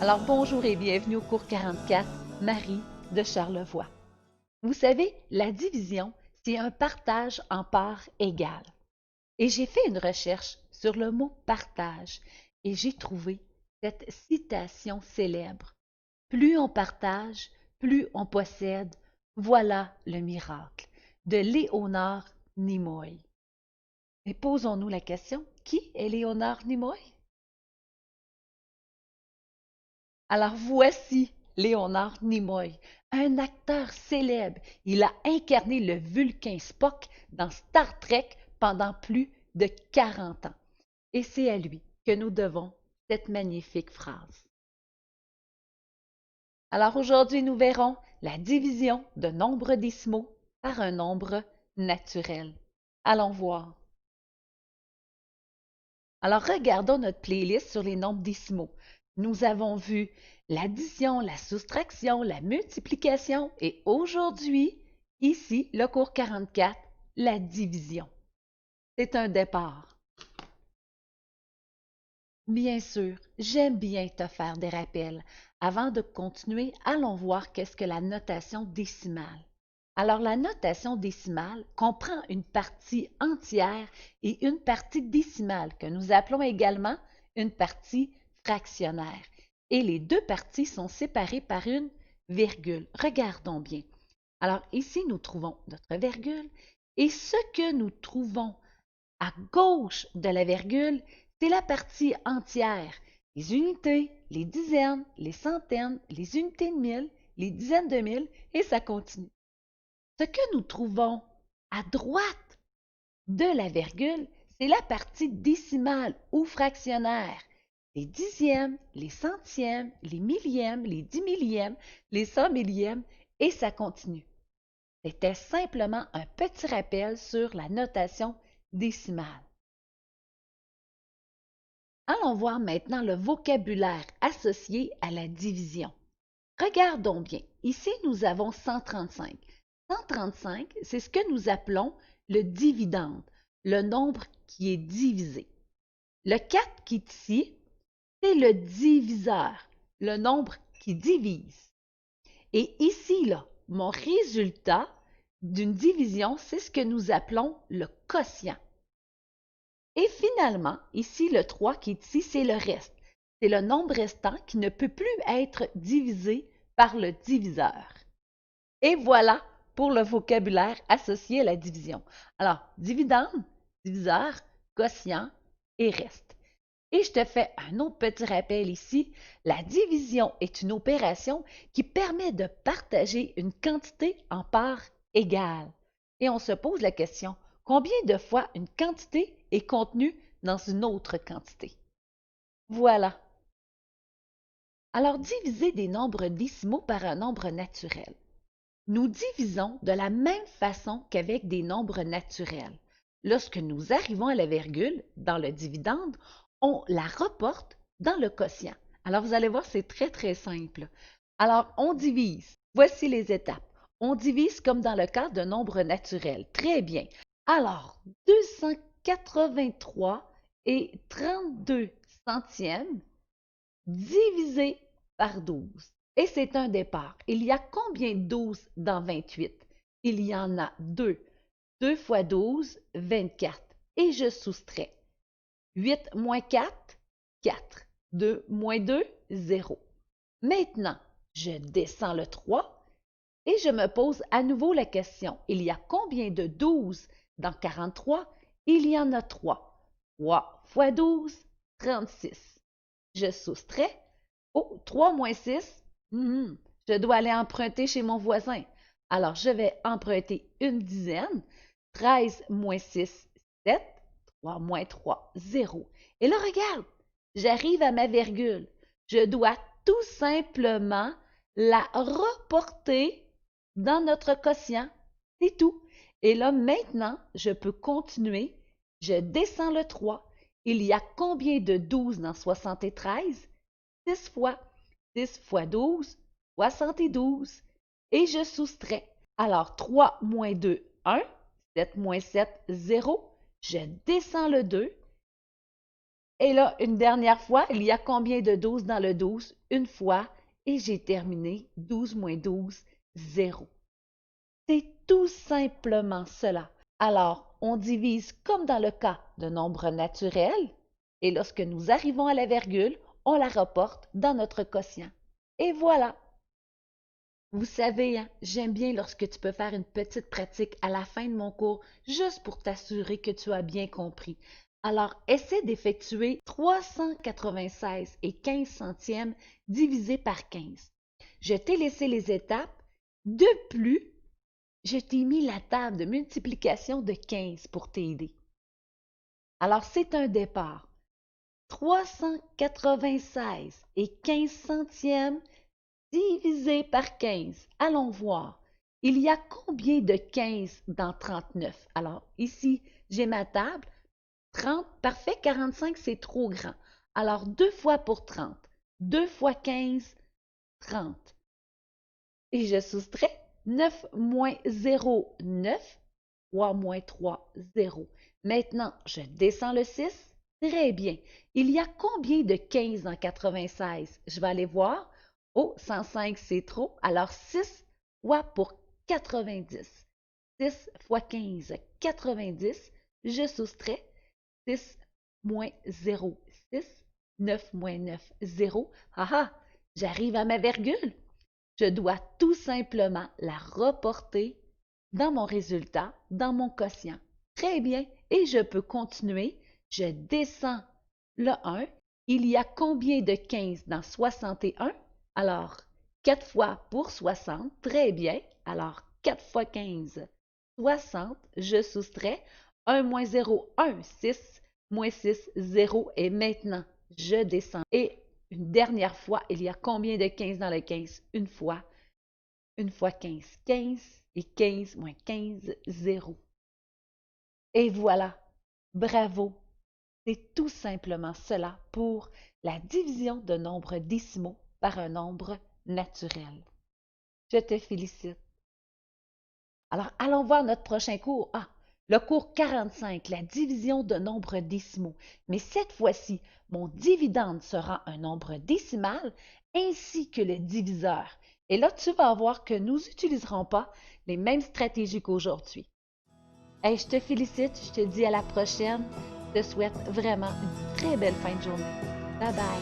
Alors bonjour et bienvenue au cours 44, Marie de Charlevoix. Vous savez, la division, c'est un partage en parts égales. Et j'ai fait une recherche sur le mot partage et j'ai trouvé cette citation célèbre. Plus on partage, plus on possède. Voilà le miracle de Léonard Nimoy. Mais posons-nous la question, qui est Léonard Nimoy? Alors voici Léonard Nimoy, un acteur célèbre. Il a incarné le Vulcain Spock dans Star Trek pendant plus de 40 ans. Et c'est à lui que nous devons cette magnifique phrase. Alors aujourd'hui, nous verrons la division de nombres décimaux par un nombre naturel. Allons voir. Alors regardons notre playlist sur les nombres décimaux. Nous avons vu l'addition, la soustraction, la multiplication et aujourd'hui, ici, le cours 44, la division. C'est un départ. Bien sûr, j'aime bien te faire des rappels. Avant de continuer, allons voir qu'est-ce que la notation décimale. Alors, la notation décimale comprend une partie entière et une partie décimale que nous appelons également une partie fractionnaire. Et les deux parties sont séparées par une virgule. Regardons bien. Alors, ici, nous trouvons notre virgule et ce que nous trouvons à gauche de la virgule, c'est la partie entière. Les unités, les dizaines, les centaines, les unités de mille, les dizaines de mille, et ça continue. Ce que nous trouvons à droite de la virgule, c'est la partie décimale ou fractionnaire. Les dixièmes, les centièmes, les millièmes, les dix millièmes, les cent millièmes, et ça continue. C'était simplement un petit rappel sur la notation décimale. Allons voir maintenant le vocabulaire associé à la division. Regardons bien. Ici, nous avons 135. 135, c'est ce que nous appelons le dividende, le nombre qui est divisé. Le 4 qui est ici, c'est le diviseur, le nombre qui divise. Et ici, là, mon résultat d'une division, c'est ce que nous appelons le quotient. Et finalement, ici, le 3 qui est ici, c'est le reste. C'est le nombre restant qui ne peut plus être divisé par le diviseur. Et voilà pour le vocabulaire associé à la division. Alors, dividende, diviseur, quotient et reste. Et je te fais un autre petit rappel ici. La division est une opération qui permet de partager une quantité en parts égales. Et on se pose la question, combien de fois une quantité est contenue dans une autre quantité? Voilà. Alors, diviser des nombres décimaux par un nombre naturel. Nous divisons de la même façon qu'avec des nombres naturels. Lorsque nous arrivons à la virgule, dans le dividende, on la reporte dans le quotient. Alors, vous allez voir, c'est très, très simple. Alors, on divise. Voici les étapes. On divise comme dans le cas d'un nombre naturel. Très bien. Alors, 283 et 32 centièmes divisé par 12. Et c'est un départ. Il y a combien de 12 dans 28? Il y en a 2. 2 fois 12, 24. Et je soustrais. 8 moins 4, 4. 2 moins 2, 0. Maintenant, je descends le 3 et je me pose à nouveau la question. Il y a combien de 12 dans 43? Il y en a 3. 3 fois 12, 36. Je soustrais. Oh, 3 moins 6, je dois aller emprunter chez mon voisin. Alors, je vais emprunter une dizaine. 13 moins 6, 7. 3 moins 3, 0. Et là, regarde, j'arrive à ma virgule. Je dois tout simplement la reporter dans notre quotient. C'est tout. Et là, maintenant, je peux continuer. Je descends le 3. Il y a combien de 12 dans 73? 6 fois. 6 fois 12, 72. Et je soustrais. Alors, 3 moins 2, 1. 7 moins 7, 0. Je descends le 2. Et là, une dernière fois, il y a combien de 12 dans le 12? Une fois, et j'ai terminé 12 moins 12, 0. C'est tout simplement cela. Alors, on divise comme dans le cas de nombres naturels, et lorsque nous arrivons à la virgule, on la reporte dans notre quotient. Et voilà! Vous savez, hein, j'aime bien lorsque tu peux faire une petite pratique à la fin de mon cours, juste pour t'assurer que tu as bien compris. Alors, essaie d'effectuer 396 et 15 centièmes divisé par 15. Je t'ai laissé les étapes. De plus, je t'ai mis la table de multiplication de 15 pour t'aider. Alors, c'est un départ. 396 et 15 centièmes divisé par 15. Allons voir. Il y a combien de 15 dans 39? Alors, ici, j'ai ma table. 30, parfait. 45, c'est trop grand. Alors, 2 fois pour 30. 2 fois 15, 30. Et je soustrais 9 moins 0, 9. 3 moins 3, 0. Maintenant, je descends le 6. Très bien. Il y a combien de 15 dans 96? Je vais aller voir. Oh, 105, c'est trop. Alors, 6 fois pour 90. 6 fois 15, 90. Je soustrais 6 moins 0, 6. 9 moins 9, 0. Ah ah, j'arrive à ma virgule. Je dois tout simplement la reporter dans mon résultat, dans mon quotient. Très bien. Et je peux continuer. Je descends le 1. Il y a combien de 15 dans 61? Alors, 4 fois pour 60. Très bien. Alors, 4 fois 15, 60. Je soustrais 1 moins 0, 1, 6. Moins 6, 0. Et maintenant, je descends. Et une dernière fois, il y a combien de 15 dans le 15? Une fois. Une fois 15, 15. Et 15 moins 15, 0. Et voilà. Bravo. C'est tout simplement cela pour la division de nombres décimaux par un nombre naturel. Je te félicite. Alors, allons voir notre prochain cours. Ah, le cours 45, la division de nombres décimaux. Mais cette fois-ci, mon dividende sera un nombre décimal ainsi que le diviseur. Et là, tu vas voir que nous n'utiliserons pas les mêmes stratégies qu'aujourd'hui. Hey, je te félicite, je te dis à la prochaine. Je te souhaite vraiment une très belle fin de journée. Bye bye!